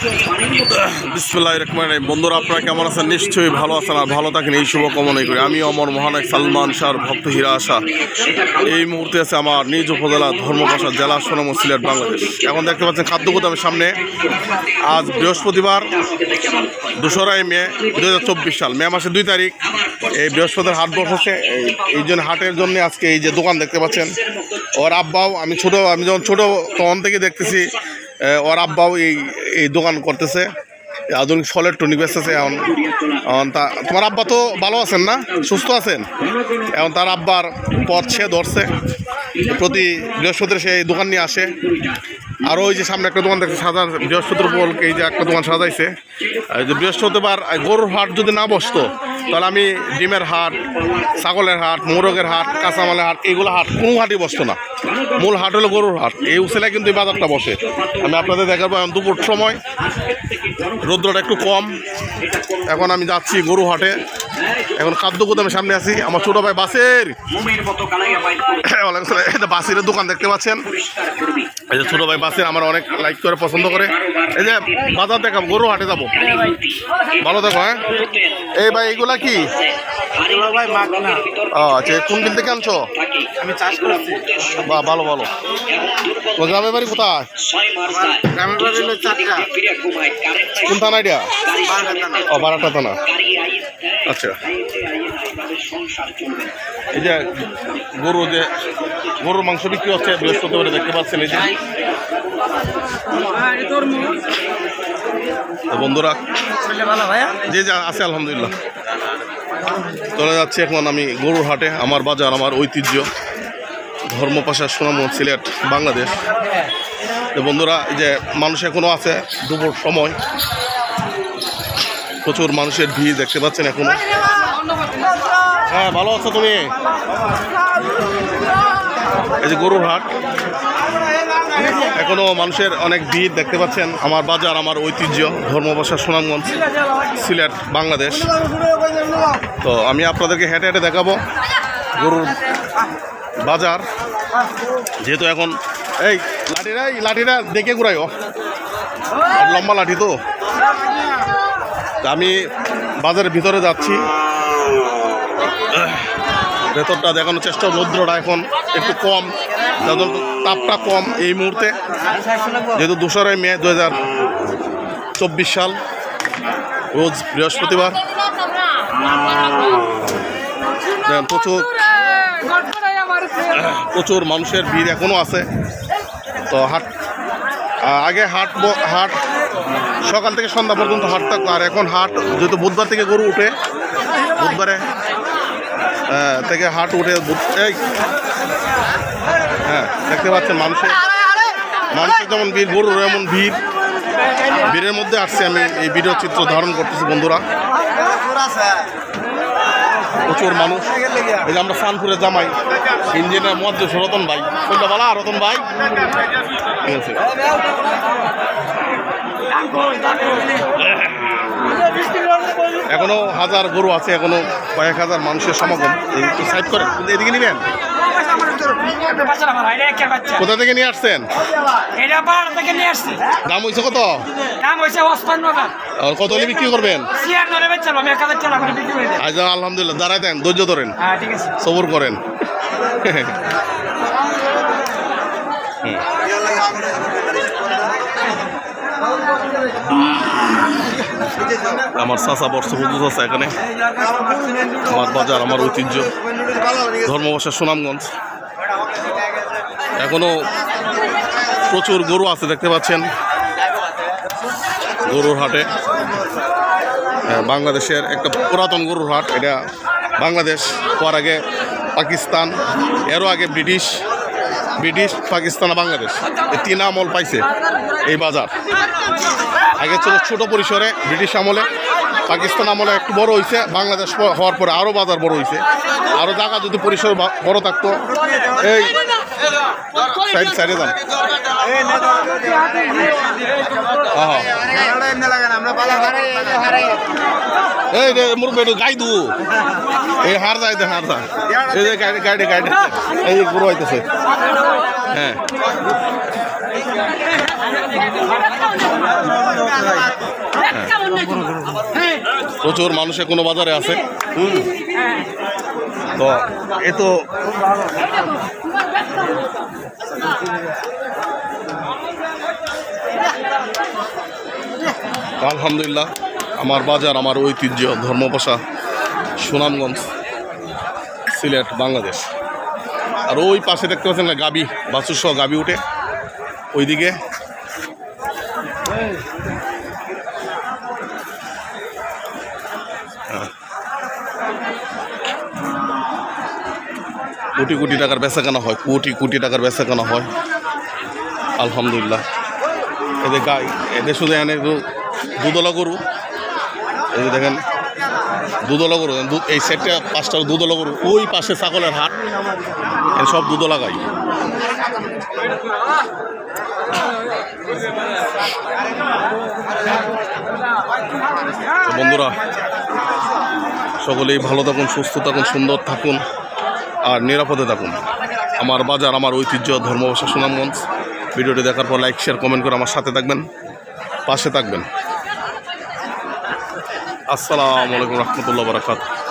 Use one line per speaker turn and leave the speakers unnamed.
বিসমিল্লাহির রহমানির রহিম। বন্ধুরা, আপনারা কেমন আছেন? নিশ্চয়ই ভালো আছেন আর ভালো থাকেন এই শুভ কামনাই করি। আমি অমর মহানায়ক সালমান শাহর ভক্ত হীরা আশা এই মুহূর্তে আছে আমার নিজ উপজেলা ধর্মপাশা জেলা সোনামুখ সিলেট বাংলাদেশ। এখন দেখতে পাচ্ছেন খাদ্য গুদামের সামনে আজ বৃহস্পতিবার 2রা মে 2024 সাল, মে মাসের 2 তারিখ। এই বৃহস্পতির হাট বসেছে, এই জন্য হাটের জন্য আজকে এই যে দোকান দেখতে পাচ্ছেন ওর আব্বাও, আমি যখন ছোটো তখন থেকে দেখতেছি ওর আব্বাও এই দোকান করতেছে, আধুনিক ফলের টনিক বেচতেছে। এখন তোমার আব্বা তো ভালো আছেন না, সুস্থ আছেন? এখন তার আব্বার পথ সে ধরছে, প্রতি বৃহস্পতিবার সে এই দোকান নিয়ে আসে। আর ওই যে সামনে একটা দোকান দেখছে সাজা, বৃহস্পতিবার বল এই যে একটা দোকান সাজাইছে। এই যে বৃহস্পতিবার গরুর হাট যদি না বসতো তাহলে আমি ডিমের হাট, ছাগলের হাট, মোরগের হাট, কাঁচামালের হাট, এইগুলো হাট কোনো হাটই বসতো না। মূল হাট হলো গরুর হাট। এই উসেলায় কিন্তু এই বাজারটা বসে। আমি আপনাদের দেখাবো। এখন দুপুর সময়, রৌদ্রটা একটু কম। এখন আমি যাচ্ছি গরু হাটে। এখন খাদ্য গুদামের সামনে আছি। আমার ছোটো ভাই বাসের বাসিরের দোকান দেখতে পাচ্ছেন। এই যে ছোটো ভাই বাসের আমার অনেক লাইক করে পছন্দ করে। এই যে বাজার দেখাবো, গরু হাটে যাবো। ভালো দেখো। হ্যাঁ এই ভাই এইগুলা কি? আচ্ছা, কোন দিন থেকে আনছো?
আমি চাষ করছি।
বাহ, ভালো ভালো। তো গ্রামের বাড়ি কোথায়?
গ্রামের বাড়ি হলো চারটা।
কোন থানা এটা? ও, বারাটা থানা। আচ্ছা, এই যে গরুর মাংস বিক্রি হচ্ছে বৃহস্পতিবারে, দেখতে পাচ্ছেন। এই যে বন্ধুরা যে যা আছে আলহামদুলিল্লাহ। চলে যাচ্ছে এখন আমি গরুর হাটে। আমার বাজার, আমার ঐতিহ্য, ধর্মপাশা সোনামুখ সিলেট বাংলাদেশ। তো বন্ধুরা, এই যে মানুষ এখনও আছে, দুপুর সময় প্রচুর মানুষের ভিড় দেখতে পাচ্ছেন এখনো। হ্যাঁ, ভালো আছো তুমি? এই যে গরুর হাট, এখনো মানুষের অনেক ভিড় দেখতে পাচ্ছেন। আমার বাজার, আমার ঐতিহ্য, ধর্মপাশা সোনামগঞ্জ সিলেট বাংলাদেশ। তো আমি আপনাদেরকে হেঁটে হেঁটে দেখাবো গরুর বাজার। যেহেতু এখন এই লাঠিটা দেখে ঘুরাইও, লম্বা লাঠি তো। আমি বাজারের ভিতরে যাচ্ছি, ভেতরটা দেখানোর চেষ্টা। রৌদ্রটা এখন একটু কম, তাপটা কম এই মুহূর্তে, যেহেতু 2রা মে 2024 সাল, রোজ বৃহস্পতিবার। প্রচুর মানুষের ভিড় এখনো আছে। তো আগে হাট সকাল থেকে সন্ধ্যা পর্যন্ত হাট থাকতো, আর এখন হাট যেহেতু বুধবার থেকে গরু উঠে, বুধবারে থেকে হাট উঠে। হ্যাঁ, দেখতে পাচ্ছেন মানুষের যেমন ভিড়, গরুর এমন ভিড়ের মধ্যে আসছে। আমি এই ভিডিও চিত্র ধারণ করতেছি বন্ধুরা। প্রচুর মানুষ। এই যে আমরা সানপুরে জামাই ইঞ্জিনিয়ার মধ্যে রতন ভাই, শুনতে ভালো রতন ভাই, ঠিক আছে। এখনো হাজার গরু আছে, এখনো কয়েক হাজার মানুষের সমাগম। একটু সাইড করেন, এদিকে নিবেন। কোথা থেকে নিয়ে আসছেন? দাম হয়েছে কত? কত হলে বিক্রি করবেন? আচ্ছা, আলহামদুলিল্লাহ। দাঁড়ায় দেন, ধৈর্য ধরেন, সবর করেন। আমার চাচা বর্ষ হুজুর আছে এখানে। আমার বাজার, আমার ঐতিহ্য, ধর্মপাশা সুনামগঞ্জ। এখনো প্রচুর গরু আছে দেখতে পাচ্ছেন গরুর হাটে। বাংলাদেশের একটা পুরাতন গরুর হাট এটা। বাংলাদেশ হওয়ার আগে পাকিস্তান, এরও আগে ব্রিটিশ, পাকিস্তান, বাংলাদেশ, এই 3 আমল পাইছে এই বাজার। আগে ছিল ছোটো পরিসরে ব্রিটিশ আমলে, পাকিস্তান আমলে একটু বড় হয়েছে, বাংলাদেশ হওয়ার পরে আরও বাজার বড় হয়েছে। আরও জায়গা যদি পরিসর বড় থাকতো। এই সাইডে যান। এই রে মুরব্বী, একটু গাই দু, এই হার যায়, হার যায়, এই যে গাইডে এই পুরো হইতেছে। হ্যাঁ, প্রচুর মানুষে কোনো বাজারে আছে। তো এ তো আলহামদুলিল্লাহ আমার বাজার, আমার ঐতিহ্য, ধর্মপাশা, সুনামগঞ্জ, সিলেট, বাংলাদেশ। আর ওই পাশে দেখতে পাচ্ছেন না গাবি, বাছুর সহ গাবি উঠে ওইদিকে। কোটি কোটি টাকার বেচা কেনা হয়, কোটি কোটি টাকার বেচা কেনা হয় আলহামদুলিল্লাহ। এদের গাই, এদের শুধু এনে দুধওয়ালা গরু, এই যে দেখেন দুধওয়ালা গরু, এই সেটটা 5টা দুধওয়ালা গরু, ওই পাশে ছাগলের হাট, সব দুধওয়ালা গাই। বন্ধুরা সকলেই ভালো থাকুন, সুস্থ থাকুন, সুন্দর থাকুন আর নিরাপদে থাকুন। আমার বাজার, আমার ঐতিহ্য, ধর্মভাষা, সুনামগঞ্জ। ভিডিওটি দেখার পর লাইক, শেয়ার, কমেন্ট করে আমার সাথে থাকবেন, পাশে থাকবেন। আসসালামু আলাইকুম রহমতুল্লাহ বারাকাতুহু।